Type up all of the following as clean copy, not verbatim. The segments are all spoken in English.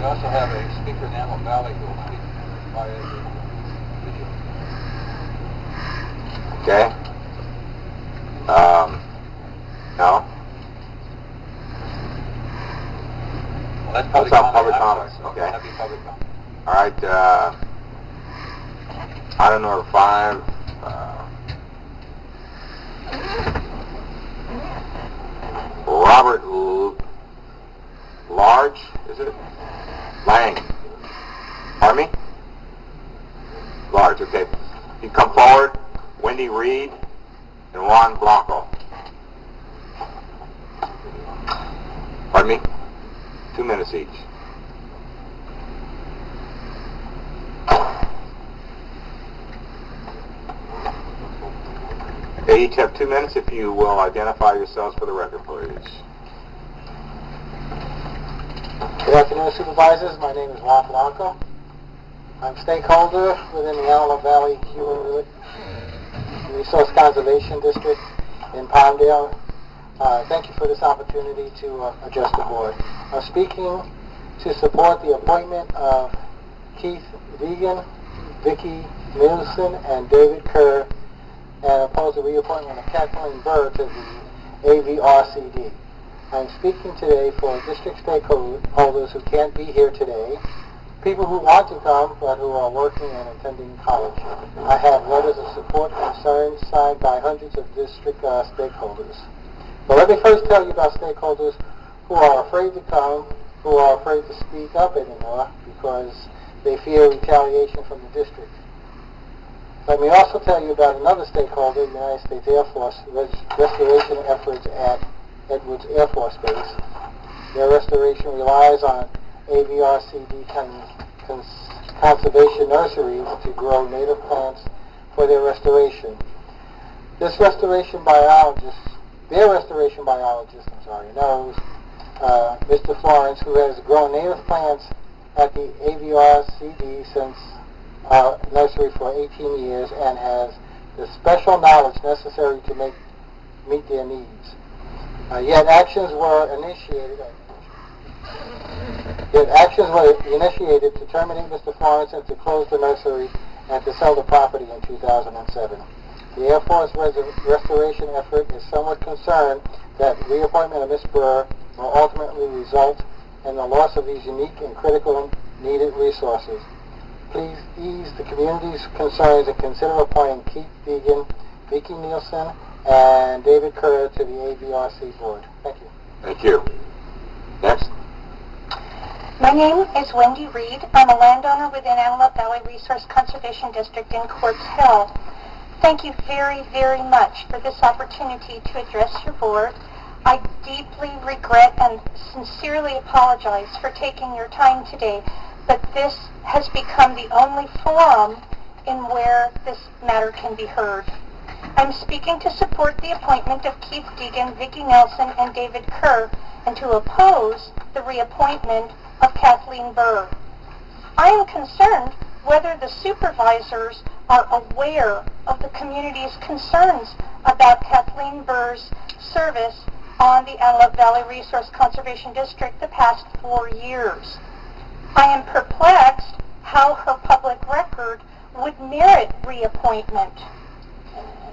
also have a speaker in Antelope Valley who will speak via video. Okay. No. Well, that's public comments. Okay. That'd be public comment. All right. Item number 5. Robert Large, is it? Lang. Pardon me? Large, okay. You come forward. Wendy Reed and Juan Blanco. Pardon me? 2 minutes each. They each have 2 minutes. If you will identify yourselves for the record, please. Good afternoon, Supervisors. My name is Juan Blanco. I'm stakeholder within the Antelope Valley Human Resource Conservation District in Palmdale. Thank you for this opportunity to address the board. I'm speaking to support the appointment of Keith Deegan, Vicki Nielsen, and David Kerr, and oppose the reappointment of Kathleen Burr to the AVRCD. I'm speaking today for district stakeholders who can't be here today, people who want to come but who are working and attending college. I have letters of support and concerns signed by hundreds of district stakeholders. But let me first tell you about stakeholders who are afraid to come, who are afraid to speak up anymore because they fear retaliation from the district. Let me also tell you about another stakeholder, the United States Air Force restoration efforts at Edwards Air Force Base. Their restoration relies on AVRCD conservation nurseries to grow native plants for their restoration. Their restoration biologist knows Mr. Florence, who has grown native plants at the AVRCD since nursery for 18 years and has the special knowledge necessary to meet their needs. Yet actions were initiated to terminate Mr. Florence and to close the nursery and to sell the property in 2007. The Air Force restoration effort is somewhat concerned that reappointment of Ms. Burr will ultimately result in the loss of these unique and critical needed resources. Please ease the community's concerns and consider appointing Keith Deegan, Vicki Nielsen, and David Kerr to the AVRC board. Thank you. Thank you. Next. My name is Wendy Reed. I'm a landowner within Antelope Valley Resource Conservation District in Quartz Hill. Thank you very, very much for this opportunity to address your board. I deeply regret and sincerely apologize for taking your time today, but this has become the only forum in where this matter can be heard. I'm speaking to support the appointment of Keith Deegan, Vicki Nelson, and David Kerr, and to oppose the reappointment of Kathleen Burr. I am concerned whether the supervisors are aware of the community's concerns about Kathleen Burr's service on the Antelope Valley Resource Conservation District the past 4 years. I am perplexed how her public record would merit reappointment.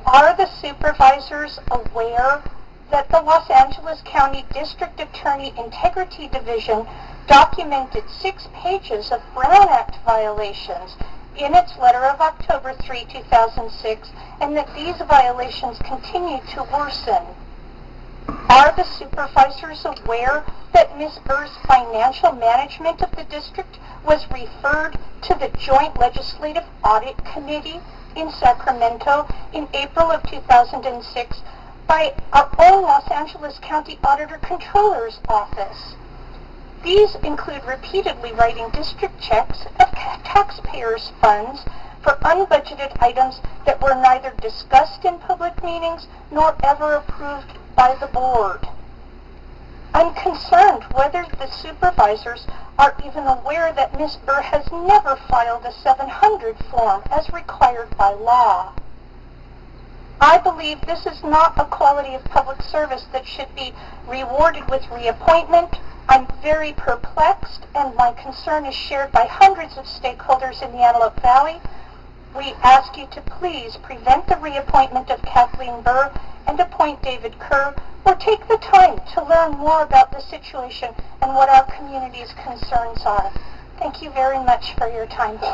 Are the supervisors aware that the Los Angeles County District Attorney Integrity Division documented 6 pages of Brown Act violations in its letter of October 3, 2006, and that these violations continue to worsen? Are the supervisors aware that Ms. Burr's financial management of the district was referred to the Joint Legislative Audit Committee in Sacramento in April of 2006 by our own Los Angeles County Auditor Controller's Office? These include repeatedly writing district checks of taxpayers' funds for unbudgeted items that were neither discussed in public meetings nor ever approved by the board. I'm concerned whether the supervisors are even aware that Ms. Burr has never filed a 700 form as required by law. I believe this is not a quality of public service that should be rewarded with reappointment. I'm very perplexed, and my concern is shared by hundreds of stakeholders in the Antelope Valley. We ask you to please prevent the reappointment of Kathleen Burr and appoint David Kerr, or take the time to learn more about the situation and what our community's concerns are. Thank you very much for your time. Go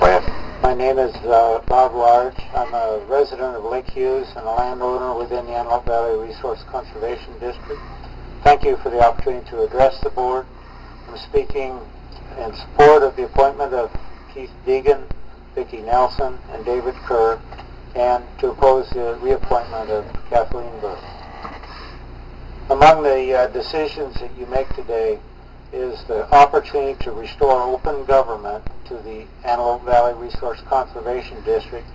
ahead. My name is Bob Large. I'm a resident of Lake Hughes and a landowner within the Antelope Valley Resource Conservation District. Thank you for the opportunity to address the board. I'm speaking in support of the appointment of Keith Deegan, Vicki Nelson, and David Kerr, and to oppose the reappointment of Kathleen Burr. Among the decisions that you make today is the opportunity to restore open government to the Antelope Valley Resource Conservation District,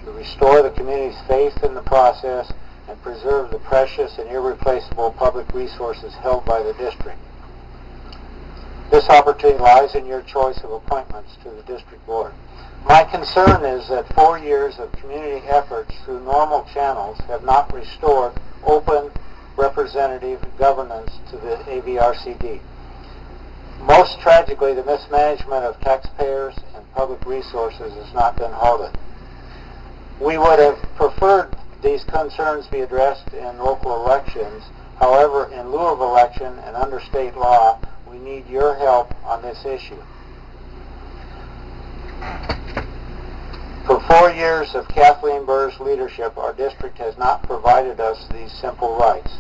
to restore the community's faith in the process, and preserve the precious and irreplaceable public resources held by the district. This opportunity lies in your choice of appointments to the district board. My concern is that 4 years of community efforts through normal channels have not restored open, representative governance to the AVRCD. Most tragically, the mismanagement of taxpayers and public resources has not been halted. We would have preferred these concerns be addressed in local elections. However, in lieu of election and under state law, we need your help on this issue. For 4 years of Kathleen Burr's leadership, our district has not provided us these simple rights.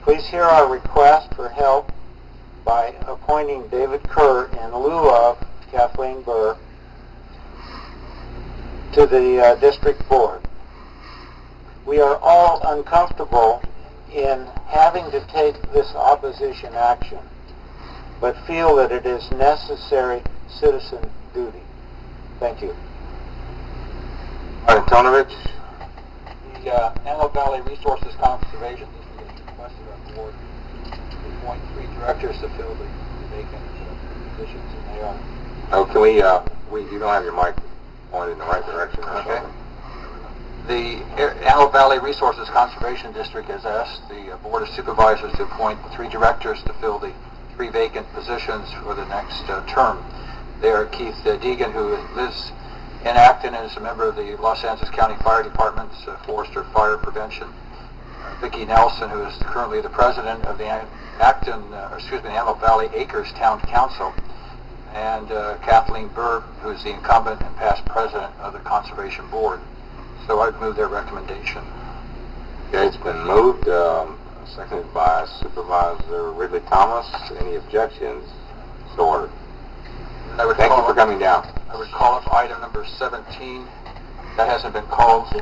Please hear our request for help by appointing David Kerr in lieu of Kathleen Burr to the district board. We are all uncomfortable in having to take this opposition action, but feel that it is necessary citizen duty. Thank you. Antonovich. The Antelope Valley Resources Conservation District has requested our board to appoint 3 directors to fill the vacant positions, and they are. Oh, can we, you don't have your mic pointed in the right direction or Okay. something? The Antelope Valley Resources Conservation District has asked the Board of Supervisors to appoint 3 directors to fill the 3 vacant positions for the next term. They are Keith Deegan, who lives in Acton and is a member of the Los Angeles County Fire Department's Forester Fire Prevention. Vicki Nelson, who is currently the president of the Antelope Valley Acres Town Council, and Kathleen Burr, who is the incumbent and past president of the Conservation Board. So I'd move their recommendation. Okay, it's been moved, seconded by Supervisor Ridley Thomas. Any objections? So ordered. Thank you for coming down. I would call up item number 17. That hasn't been called.